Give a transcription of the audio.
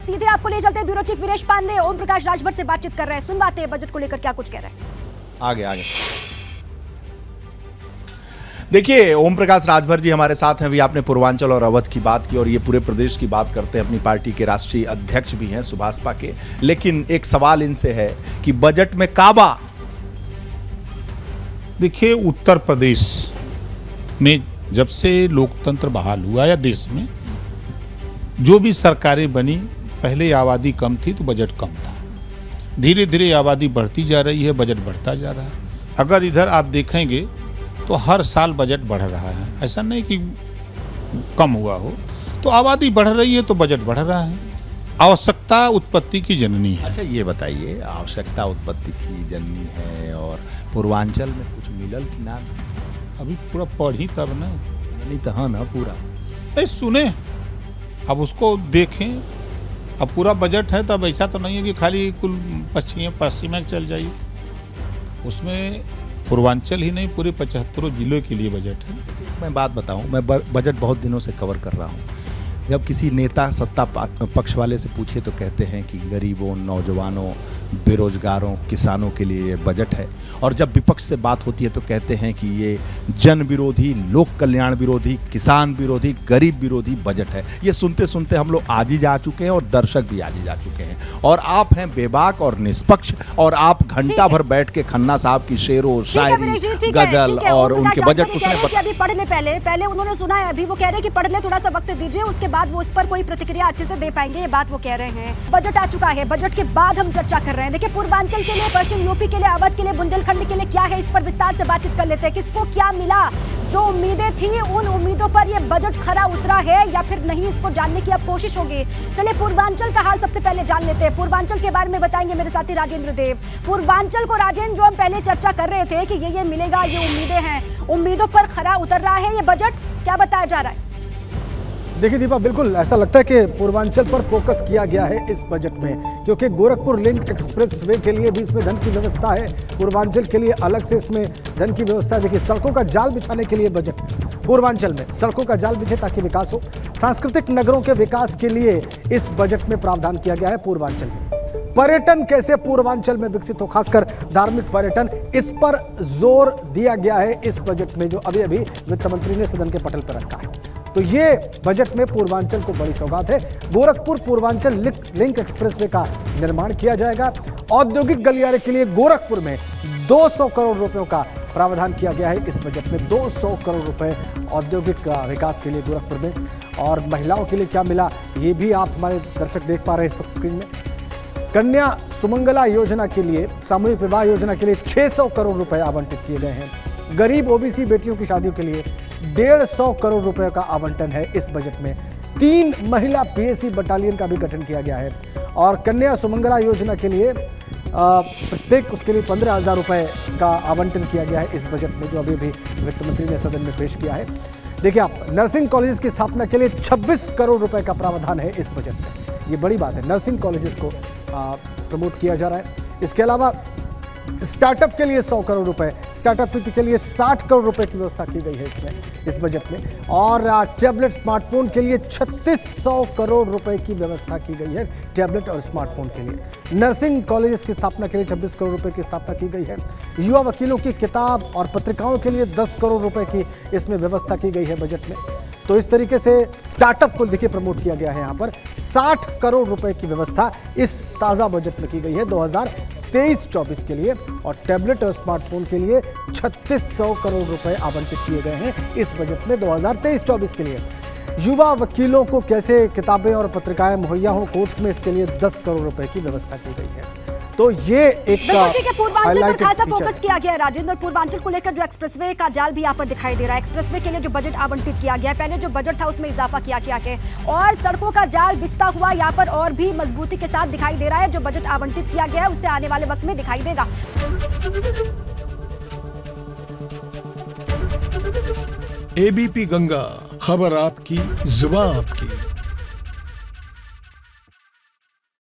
सीधे आपको ले चलते हैं ब्यूरो चीफ वीरेश पांडे ओम प्रकाश राजभर से बातचीत कर रहे हैं। सुनवाते हैं बजट को लेकर क्या कुछ कह रहे हैं। आगे देखिए, ओम प्रकाश राजभर जी हमारे साथ हैं। अभी आपने पूर्वांचल और अवध की बात की और ये पूरे प्रदेश की बात करते हैं। अपनी पार्टी के राष्ट्रीय अध्यक्ष भी हैं सुभाषपा के। लेकिन एक सवाल इनसे है कि बजट में काबा। देखिए, उत्तर प्रदेश में जब से लोकतंत्र बहाल हुआ या देश में जो भी सरकारें बनी, पहले आबादी कम थी तो बजट कम था। धीरे धीरे आबादी बढ़ती जा रही है, बजट बढ़ता जा रहा है। अगर इधर आप देखेंगे तो हर साल बजट बढ़ रहा है, ऐसा नहीं कि कम हुआ हो। तो आबादी बढ़ रही है तो बजट बढ़ रहा है। आवश्यकता उत्पत्ति की जननी है। अच्छा, ये बताइए, आवश्यकता उत्पत्ति की जननी है और पूर्वांचल में कुछ मिलल कि ना? अभी पूरा पढ़ी तब ना, नहीं तो हाँ ना पूरा नहीं सुने, अब उसको देखें। अब पूरा बजट है तब ऐसा तो नहीं है कि खाली कुल पश्चिम में चल जाइए। उसमें पूर्वांचल ही नहीं, पूरे 75 जिलों के लिए बजट है। मैं बात बताऊं, मैं बजट बहुत दिनों से कवर कर रहा हूं। जब किसी नेता सत्ता पक्ष वाले से पूछे तो कहते हैं कि गरीबों, नौजवानों, बेरोजगारों, किसानों के लिए ये बजट है। और जब विपक्ष से बात होती है तो कहते हैं कि ये जन विरोधी, लोक कल्याण विरोधी, किसान विरोधी, गरीब विरोधी बजट है। ये सुनते सुनते हम लोग आज ही जा चुके हैं और दर्शक भी आज ही जा चुके हैं। और आप हैं बेबाक और निष्पक्ष, और आप घंटा भर बैठ के खन्ना साहब की शेरो शायरी, गजल और उनके बजट अभी पढ़ ले। पहले उन्होंने सुना है, अभी वो कह रहे हैं कि पढ़ ले, थोड़ा सा वक्त दीजिए, उसके बाद वो उस पर कोई प्रतिक्रिया अच्छे से दे पाएंगे। ये बात वो कह रहे हैं। बजट आ चुका है, बजट के बाद हम चर्चा कर रहे हैं। देखिए, पूर्वांचल के लिए, पश्चिम यूपी के लिए, अवध के लिए, बुंदेलखंड के लिए क्या है, इस पर विस्तार से बातचीत कर लेते हैं। किसको क्या मिला, जो उम्मीदें थी उन उम्मीदों पर ये बजट खरा उतरा है या फिर नहीं, इसको जानने की अब कोशिश होगी। चलिए पूर्वांचल का हाल सबसे पहले जान लेते हैं। पूर्वांचल के बारे में बताएंगे मेरे साथी राजेंद्र देव। पूर्वांचल को राजेंद्र, जो हम पहले चर्चा कर रहे थे कि ये मिलेगा, ये उम्मीदें हैं, उम्मीदों पर खरा उतर रहा है ये बजट, क्या बताया जा रहा है? देखिए दीपा, बिल्कुल ऐसा लगता है कि पूर्वांचल पर फोकस किया गया है इस बजट में, क्योंकि गोरखपुर लिंक एक्सप्रेस वे के लिए भी इसमें धन की व्यवस्था है। पूर्वांचल के लिए अलग से इसमें धन की व्यवस्था है। देखिए, सड़कों का जाल बिछाने के लिए बजट, पूर्वांचल में सड़कों का जाल बिछे ताकि विकास हो। सांस्कृतिक नगरों के विकास के लिए इस बजट में प्रावधान किया गया है। पूर्वांचल में पर्यटन कैसे पूर्वांचल में विकसित हो, खासकर धार्मिक पर्यटन, इस पर जोर दिया गया है इस बजट में, जो अभी अभी वित्त मंत्री ने सदन के पटल पर रखा है। तो ये बजट में पूर्वांचल को बड़ी सौगात है। गोरखपुर पूर्वांचल लिंक एक्सप्रेसवे का निर्माण किया जाएगा। औद्योगिक गलियारे के लिए गोरखपुर में 200 करोड़ रुपयों का प्रावधान किया गया है इस बजट में। 200 करोड़ रुपए औद्योगिक विकास के लिए गोरखपुर में। और महिलाओं के लिए क्या मिला, ये भी आप हमारे दर्शक देख पा रहे हैं इस वक्त स्क्रीन में। कन्या सुमंगला योजना के लिए, सामूहिक विवाह योजना के लिए 600 करोड़ रुपए आवंटित किए गए हैं। गरीब ओबीसी बेटियों की शादियों के लिए 150 करोड़ रुपए का आवंटन है इस बजट में। 3 महिला पीएसी बटालियन का भी गठन किया गया है। और कन्या सुमंगला योजना के लिए प्रत्येक उसके लिए 15,000 रुपए का आवंटन किया गया है इस बजट में, जो अभी भी वित्त मंत्री ने सदन में पेश किया है। देखिए आप, नर्सिंग कॉलेज की स्थापना के लिए 26 करोड़ रुपए का प्रावधान है इस बजट में। ये बड़ी बात है, नर्सिंग कॉलेजेस को प्रमोट किया जा रहा है। इसके अलावा स्टार्टअप के लिए 100 करोड़ रुपए, स्टार्टअप के लिए 60 करोड़ रुपए की व्यवस्था की गई है इसमें, इस बजट में। और टैबलेट स्मार्टफोन के लिए 3600 करोड़ रुपए की व्यवस्था की गई है, टैबलेट और स्मार्टफोन के लिए। नर्सिंग कॉलेजेस की स्थापना के लिए 26 करोड़ रुपए की स्थापना की गई है। युवा वकीलों की किताब और पत्रिकाओं के लिए 10 करोड़ रुपए की इसमें व्यवस्था की गई है बजट में। तो इस तरीके से स्टार्टअप को देखिए प्रमोट किया गया है। यहाँ पर 60 करोड़ रुपए की व्यवस्था इस ताज़ा बजट में की गई है 2023-24 के लिए। और टैबलेट और स्मार्टफोन के लिए 3600 करोड़ रुपए आवंटित किए गए हैं इस बजट में 2023-24 के लिए। युवा वकीलों को कैसे किताबें और पत्रिकाएं मुहैया हो कोर्ट्स में, इसके लिए 10 करोड़ रुपए की व्यवस्था की गई है। तो ये एक पूर्वांचल पर खासा फोकस किया गया है राजेंद्र। और पूर्वांचल को लेकर जो एक्सप्रेसवे का जाल भी यहाँ पर दिखाई दे रहा है, एक्सप्रेसवे के लिए जो बजट आवंटित किया गया है, पहले जो बजट था उसमें इजाफा किया गया है और सड़कों का जाल बिछता हुआ यहाँ पर और भी मजबूती के साथ दिखाई दे रहा है। जो बजट आवंटित किया गया है उससे आने वाले वक्त में दिखाई देगा। एबीपी गंगा, खबर आपकी, जुबान आपकी।